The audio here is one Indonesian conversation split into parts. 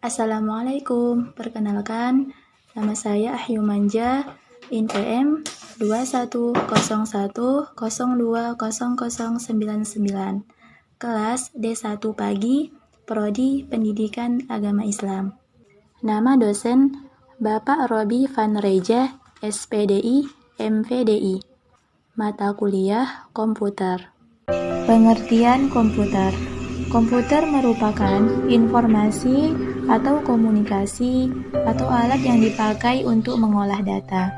Assalamualaikum, perkenalkan, nama saya Ahyu Manja, INPM 2101020099, kelas D1 Pagi, Prodi Pendidikan Agama Islam. Nama dosen Bapak Robi Van Reja, SPDI, MVDI. Mata kuliah Komputer. Pengertian komputer. Komputer merupakan informasi atau komunikasi atau alat yang dipakai untuk mengolah data.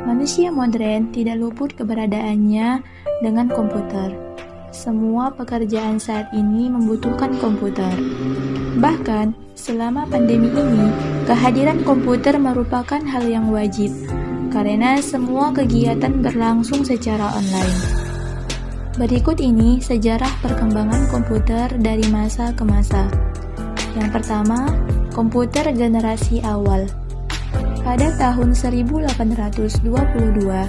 Manusia modern tidak luput keberadaannya dengan komputer. Semua pekerjaan saat ini membutuhkan komputer. Bahkan, selama pandemi ini, kehadiran komputer merupakan hal yang wajib, karena semua kegiatan berlangsung secara online. Berikut ini sejarah perkembangan komputer dari masa ke masa. Yang pertama, komputer generasi awal. Pada tahun 1822,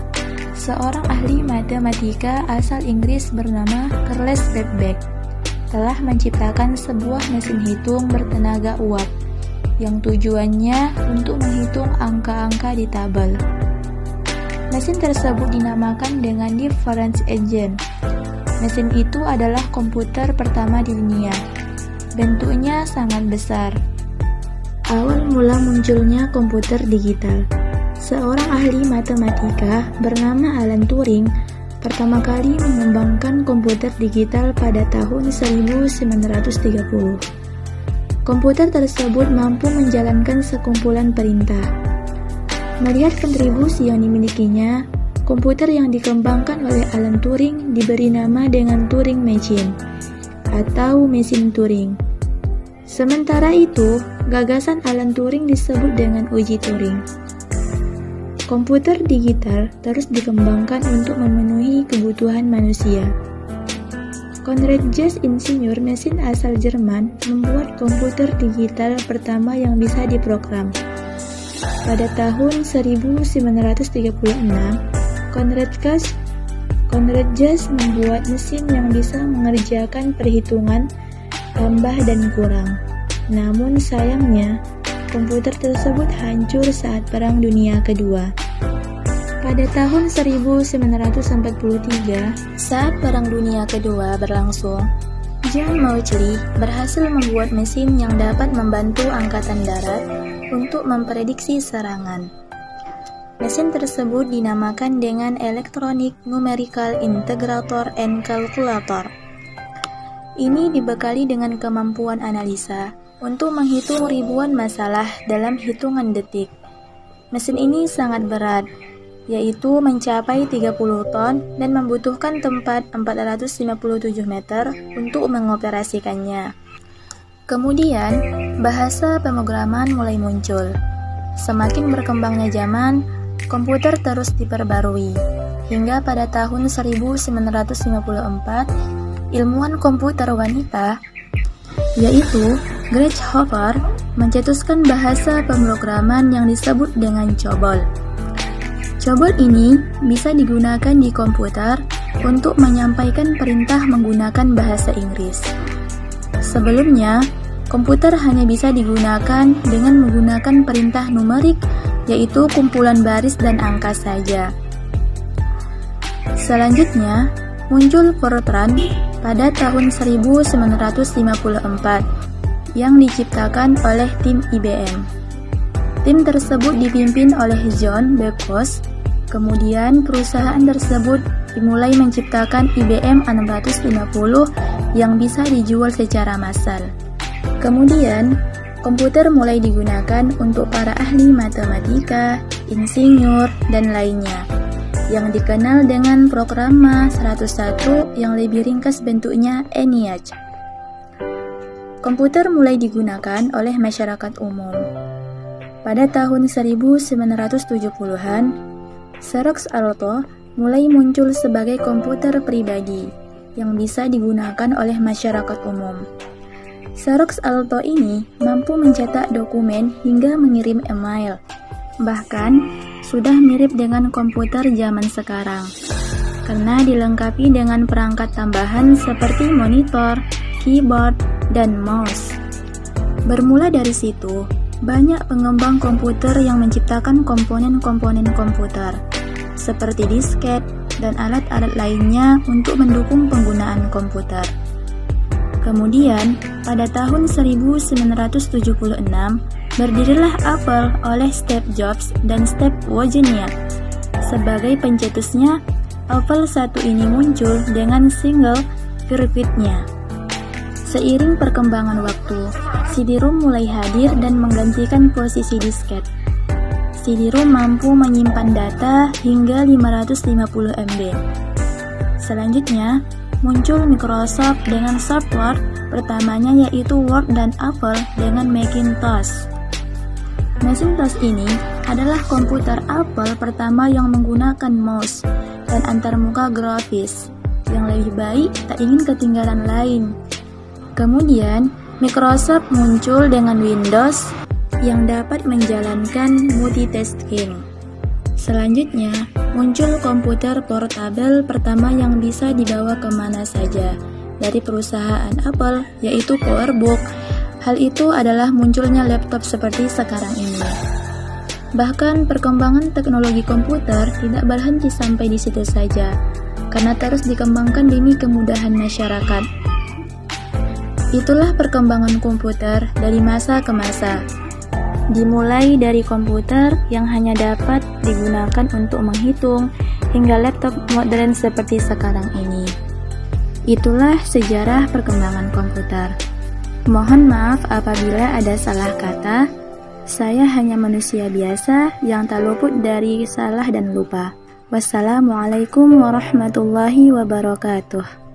seorang ahli matematika asal Inggris bernama Charles Babbage telah menciptakan sebuah mesin hitung bertenaga uap yang tujuannya untuk menghitung angka-angka di tabel. Mesin tersebut dinamakan dengan Difference Engine. Mesin itu adalah komputer pertama di dunia. Bentuknya sangat besar. Awal mula munculnya komputer digital. Seorang ahli matematika bernama Alan Turing pertama kali mengembangkan komputer digital pada tahun 1930. Komputer tersebut mampu menjalankan sekumpulan perintah. Melihat kontribusi yang dimilikinya, komputer yang dikembangkan oleh Alan Turing diberi nama dengan Turing Machine atau mesin Turing. Sementara itu, gagasan Alan Turing disebut dengan uji Turing. Komputer digital terus dikembangkan untuk memenuhi kebutuhan manusia. Konrad Zuse, insinyur mesin asal Jerman, membuat komputer digital pertama yang bisa diprogram. Pada tahun 1936, Konrad Zuse membuat mesin yang bisa mengerjakan perhitungan tambah dan kurang. Namun sayangnya, komputer tersebut hancur saat Perang Dunia Kedua. Pada tahun 1943, saat Perang Dunia Kedua berlangsung, John Mauchly berhasil membuat mesin yang dapat membantu Angkatan Darat untuk memprediksi serangan. Mesin tersebut dinamakan dengan Electronic Numerical Integrator and Calculator. Ini dibekali dengan kemampuan analisa untuk menghitung ribuan masalah dalam hitungan detik. Mesin ini sangat berat, yaitu mencapai 30 ton dan membutuhkan tempat 457 meter untuk mengoperasikannya. Kemudian, bahasa pemrograman mulai muncul. Semakin berkembangnya zaman, komputer terus diperbarui. Hingga pada tahun 1954, ilmuwan komputer wanita, yaitu Gretchen Hopper, mencetuskan bahasa pemrograman yang disebut dengan COBOL. COBOL ini bisa digunakan di komputer untuk menyampaikan perintah menggunakan bahasa Inggris. Sebelumnya, komputer hanya bisa digunakan dengan menggunakan perintah numerik, yaitu kumpulan baris dan angka saja. Selanjutnya, muncul Fortran pada tahun 1954 yang diciptakan oleh tim IBM. Tim tersebut dipimpin oleh John Bapcos. Kemudian perusahaan tersebut dimulai menciptakan IBM 650 yang bisa dijual secara massal. Kemudian, komputer mulai digunakan untuk para ahli matematika, insinyur, dan lainnya, yang dikenal dengan programa 101 yang lebih ringkas bentuknya ENIAC. Komputer mulai digunakan oleh masyarakat umum. Pada tahun 1970-an, Xerox Alto mulai muncul sebagai komputer pribadi yang bisa digunakan oleh masyarakat umum. Xerox Alto ini mampu mencetak dokumen hingga mengirim email. Bahkan, sudah mirip dengan komputer zaman sekarang, karena dilengkapi dengan perangkat tambahan seperti monitor, keyboard, dan mouse. Bermula dari situ, banyak pengembang komputer yang menciptakan komponen-komponen komputer, seperti disket dan alat-alat lainnya untuk mendukung penggunaan komputer. Kemudian, pada tahun 1976, berdirilah Apple oleh Steve Jobs dan Steve Wozniak. Sebagai pencetusnya, Apple I ini muncul dengan single sirkuitnya. Seiring perkembangan waktu, CD-ROM mulai hadir dan menggantikan posisi disket. CD-ROM mampu menyimpan data hingga 550 MB. Selanjutnya, muncul Microsoft dengan software pertamanya yaitu Word dan Apple dengan Macintosh. Macintosh ini adalah komputer Apple pertama yang menggunakan mouse dan antarmuka grafis. Yang lebih baik tak ingin ketinggalan lain. Kemudian, Microsoft muncul dengan Windows yang dapat menjalankan multitasking. Selanjutnya, muncul komputer portable pertama yang bisa dibawa kemana saja dari perusahaan Apple, yaitu PowerBook. Hal itu adalah munculnya laptop seperti sekarang ini. Bahkan, perkembangan teknologi komputer tidak berhenti sampai di situ saja, karena terus dikembangkan demi kemudahan masyarakat. Itulah perkembangan komputer dari masa ke masa. Dimulai dari komputer yang hanya dapat digunakan untuk menghitung, hingga laptop modern seperti sekarang ini. Itulah sejarah perkembangan komputer. Mohon maaf apabila ada salah kata. Saya hanya manusia biasa yang tak luput dari salah dan lupa. Wassalamualaikum warahmatullahi wabarakatuh.